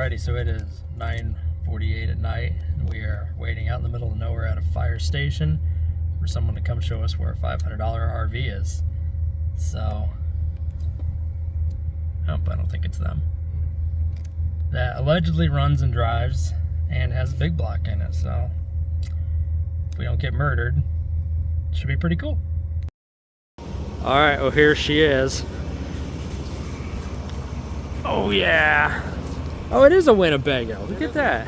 Alrighty, so it is 9:48 at night, and we are waiting out in the middle of nowhere at a fire station for someone to come show us where a $500 RV is. So, nope, I don't think it's them. That allegedly runs and drives and has a big block in it, so if we don't get murdered, it should be pretty cool. Alright, well here she is. Oh yeah! Oh, it is a Winnebago. Look at that.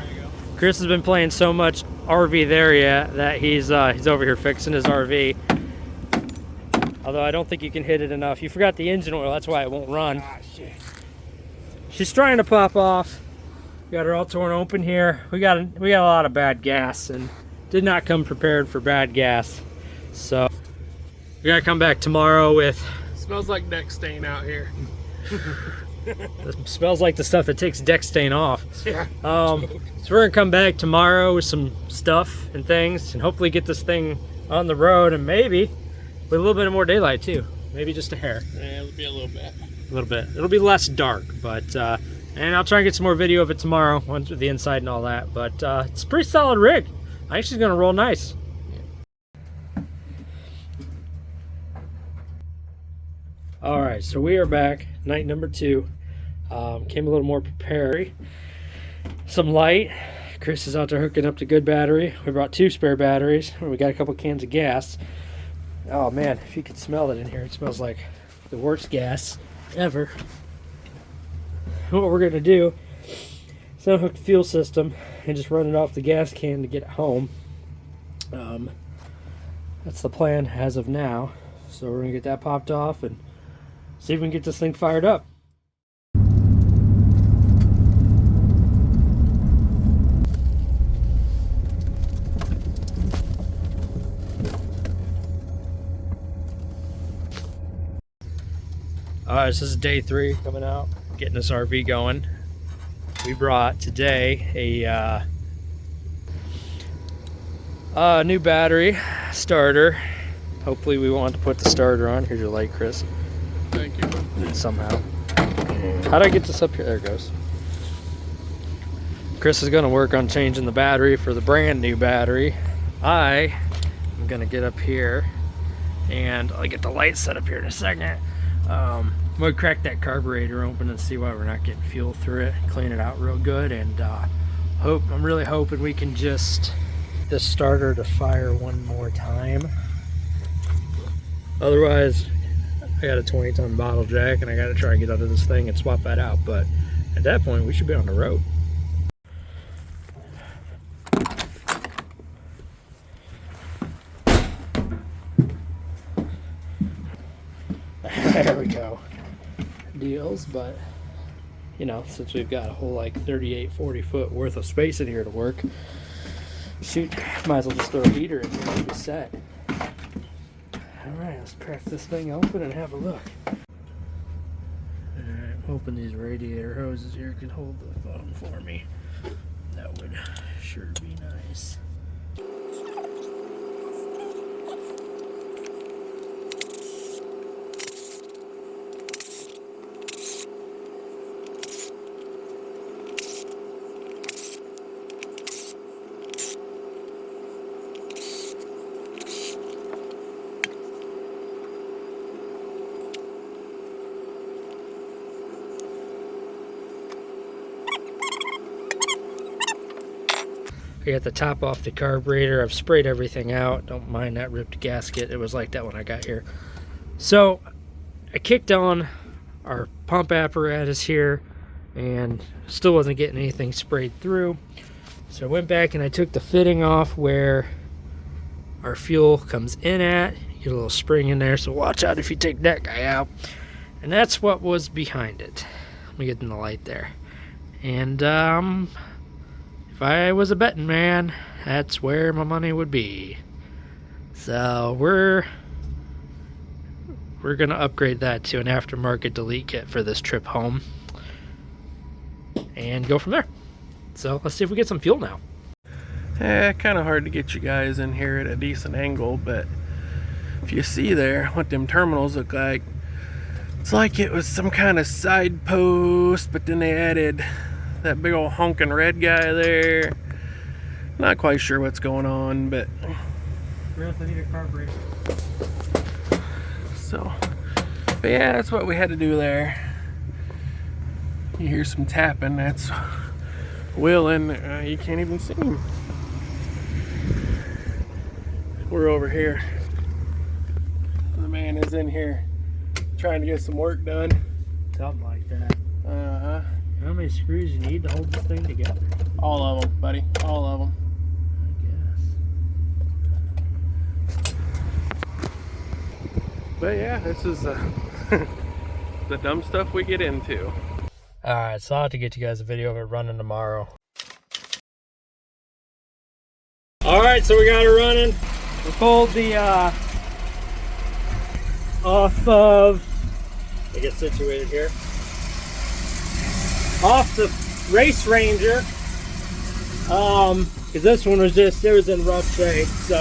Chris has been playing so much RV there yet that he's over here fixing his RV. Although I don't think you can hit it enough. You forgot the engine oil, that's why it won't run. Ah, shit. She's trying to pop off. We got her all torn open here. We got a lot of bad gas and did not come prepared for bad gas. So we gotta come back tomorrow with. Smells like deck stain out here. It smells like the stuff that takes deck stain off. Yeah. So we're gonna come back tomorrow with some stuff and things, and hopefully get this thing on the road, and maybe with a little bit of more daylight too. Maybe just a hair. Yeah, it'll be a little bit. A little bit. It'll be less dark, but and I'll try and get some more video of it tomorrow, once with the inside and all that. But it's a pretty solid rig. I think she's gonna roll nice. All right, so we are back, night number 2. Came a little more prepared. Some light. Chris is out there hooking up the good battery. We brought 2 spare batteries. We got a couple cans of gas. Oh man, if you could smell it in here, it smells like the worst gas ever. What we're gonna do is unhook the fuel system and just run it off the gas can to get it home. That's the plan as of now. So we're gonna get that popped off and see if we can get this thing fired up. Alright, this is day 3 coming out, getting this RV going. We brought today a new battery starter. Hopefully we want to put the starter on. Here's your light, Chris. Thank you. Somehow. How'd I get this up here? There it goes. Chris is going to work on changing the battery for the brand new battery. I am going to get up here and I'll get the light set up here in a second. I'm going to crack that carburetor open and see why we're not getting fuel through it. Clean it out real good, and I'm really hoping we can just get this starter to fire one more time. Otherwise, I got a 20-ton bottle jack and I got to try and get under this thing and swap that out. But at that point, we should be on the road. There we go. Deals, but you know, since we've got a whole like 38-40 foot worth of space in here to work, shoot, might as well just throw a heater in here and be set. Alright, let's crack this thing open and have a look. Alright, I'm hoping these radiator hoses here can hold the phone for me. That would sure be nice. I got the top off the carburetor. I've sprayed everything out. Don't mind that ripped gasket. It was like that when I got here. So I kicked on our pump apparatus here and still wasn't getting anything sprayed through. So I went back and I took the fitting off where our fuel comes in at. You get a little spring in there, so watch out if you take that guy out. And that's what was behind it. Let me get in the light there. And if I was a betting man, that's where my money would be. So we're gonna upgrade that to an aftermarket delete kit for this trip home and go from there. So let's see if we get some fuel now. Kind of hard to get you guys in here at a decent angle, but if you see there what them terminals look like, it's like it was some kind of side post, but then they added that big old honking red guy there. Not quite sure what's going on, but We also need a carburetor. so, but yeah, that's what we had to do there. You hear some tapping, that's Will, and you can't even see him. We're over here. The man is in here trying to get some work done. Something like that. Uh-huh. How many screws you need to hold this thing together? All of them, buddy. All of them. I guess. But yeah, this is the dumb stuff we get into. Alright, so I'll have to get you guys a video of it running tomorrow. Alright, so we got it running. We pulled the off of, I get situated here, off the Race Ranger, because this one was just, it was in rough shape, so,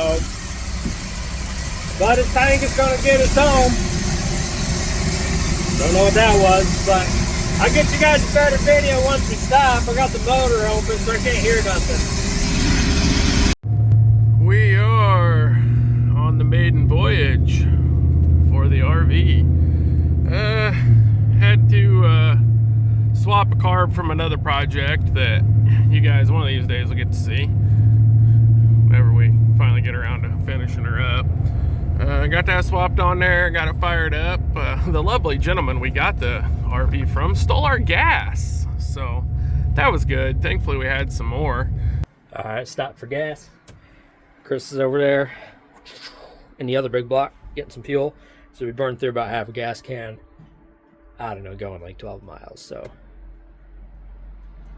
but I think it's going to get us home. Don't know what that was, but I'll get you guys a better video once we stop. I got the motor open, so I can't hear nothing. We are on the maiden voyage for the RV. Had to swap a carb from another project that you guys one of these days will get to see whenever we finally get around to finishing her up. Got that swapped on there, got it fired up. The lovely gentleman we got the RV from stole our gas, so that was good. Thankfully we had some more. Alright, stop for gas. Chris is over there in the other big block getting some fuel. So we burned through about half a gas can. I don't know, going like 12 miles, so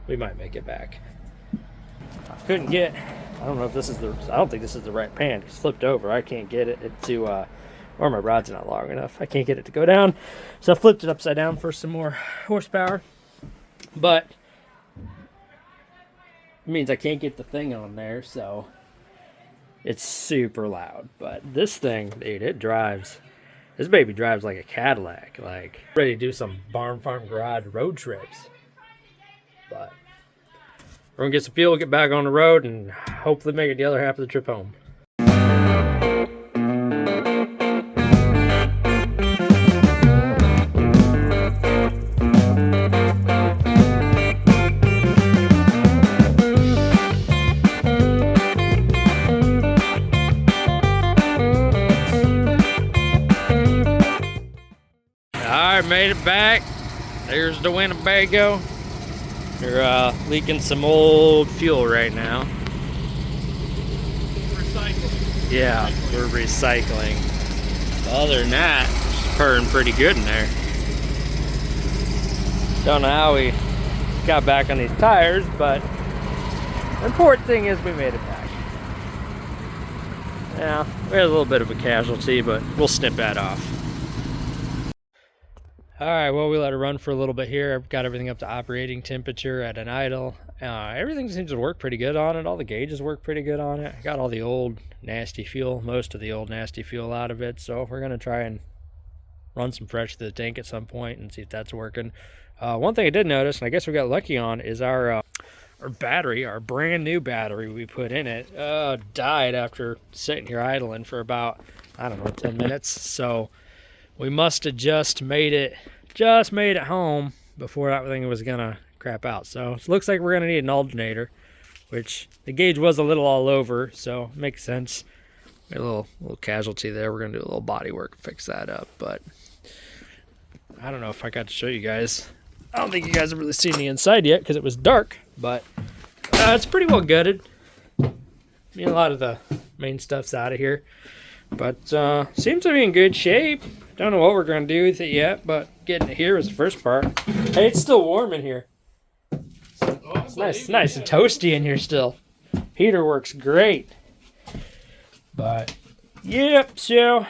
we might make it back. I couldn't get, I don't know if this is the, I don't think this is the right pan. It's flipped over. I can't get it to, or my rod's not long enough. I can't get it to go down. So I flipped it upside down for some more horsepower. But it means I can't get the thing on there, so it's super loud. But this thing, dude, it drives. This baby drives like a Cadillac, like ready to do some barn farm garage road trips. But we're gonna get some fuel, get back on the road, and hopefully make it the other half of the trip home. Alright, made it back. There's the Winnebago. They're leaking some old fuel right now. Recycling. Yeah, we're recycling. Other than that, it's purring pretty good in there. Don't know how we got back on these tires, but the important thing is we made it back. Yeah, we had a little bit of a casualty, but we'll snip that off. Alright, well, we let it run for a little bit here. I've got everything up to operating temperature at an idle. Everything seems to work pretty good on it. All the gauges work pretty good on it. I got all the old nasty fuel, most of the old nasty fuel out of it. So we're going to try and run some fresh through the tank at some point and see if that's working. One thing I did notice, and I guess we got lucky on, is our battery, our brand new battery we put in it, died after sitting here idling for about, I don't know, 10 minutes. So we must have just made it home before that thing was gonna crap out. So it looks like we're gonna need an alternator, which the gauge was a little all over, so it makes sense. A little casualty there. We're gonna do a little body work, fix that up. But I don't know if I got to show you guys. I don't think you guys have really seen the inside yet because it was dark, but it's pretty well gutted. I mean, a lot of the main stuff's out of here, but seems to be in good shape. Don't know what we're going to do with it yet, but getting it here was the first part. Hey, it's still warm in here. It's nice and toasty in here still. Heater works great. But, yep, so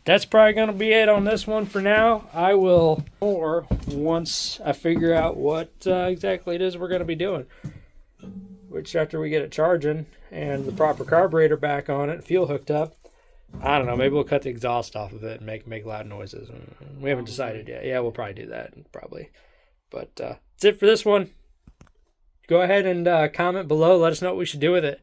that's probably going to be it on this one for now. I will more once I figure out what exactly it is we're going to be doing. Which, after we get it charging and the proper carburetor back on it, fuel hooked up, I don't know, maybe we'll cut the exhaust off of it and make loud noises. We haven't decided yet. Yeah, we'll probably do that, probably. But that's it for this one. Go ahead and comment below. Let us know what we should do with it.